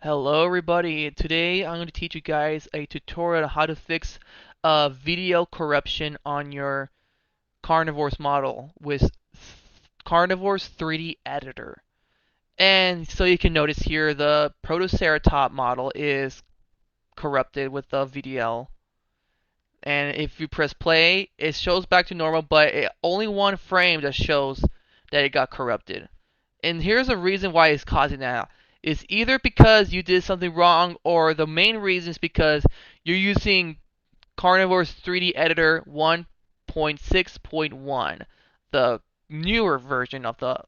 Hello everybody, today I'm going to teach you guys a tutorial on how to fix video corruption on your Carnivores model with Carnivores 3D editor. And so you can notice here the Protoceratops model is corrupted with the VTL. And if you press play, it shows back to normal, but only one frame that shows that it got corrupted. And here's the reason why it's causing that. It's either because you did something wrong, or the main reason is because you're using Carnivore's 3D Editor 1.6.1, the newer version of the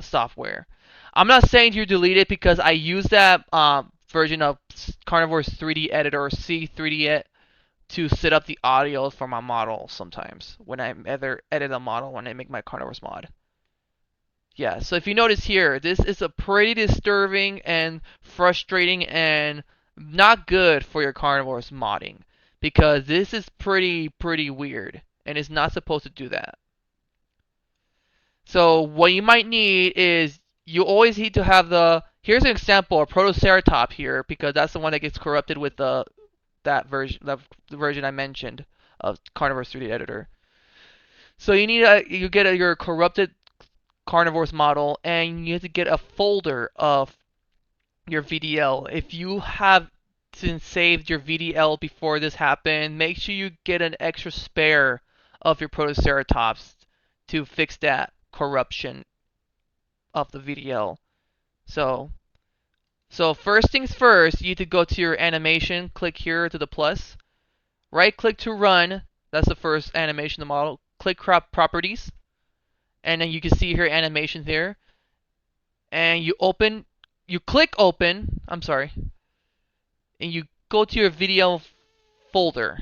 software. I'm not saying you delete it because I use that version of Carnivore's 3D Editor or C3Dit to set up the audio for my model sometimes when I either edit a model when I make my Carnivores mod. Yeah, so if you notice here, this is a pretty disturbing and frustrating and not good for your Carnivores modding because this is pretty weird and it's not supposed to do that. So what you might need is you always need to have here's an example of Protoceratops here because that's the one that gets corrupted with the version I mentioned of Carnivores 3D Editor. So you get your corrupted Carnivores model, and you have to get a folder of your VDL. If you have saved your VDL before this happened, make sure you get an extra spare of your Protoceratops to fix that corruption of the VDL. So, so first things first, you need to go to your animation, click here to the plus, right click to run, that's the first animation of the model, click crop properties, and then you can see here animation there, and you click open, I'm sorry, and you go to your video folder,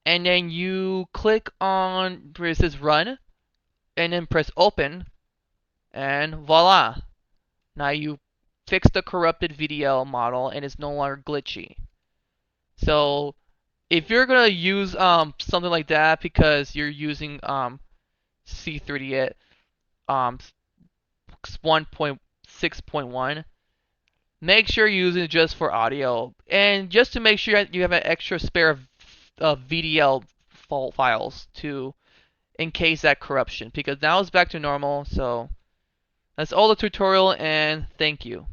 and then you click on where it says run, and then press open, and voila. Now you fix the corrupted VDL model and it's no longer glitchy. So if you're gonna use something like that because you're using C3Dit 1.6.1, make sure you're using it just for audio, and just to make sure you have an extra spare of VDL files to in case that corruption, because now it's back to normal. So that's all the tutorial, and thank you.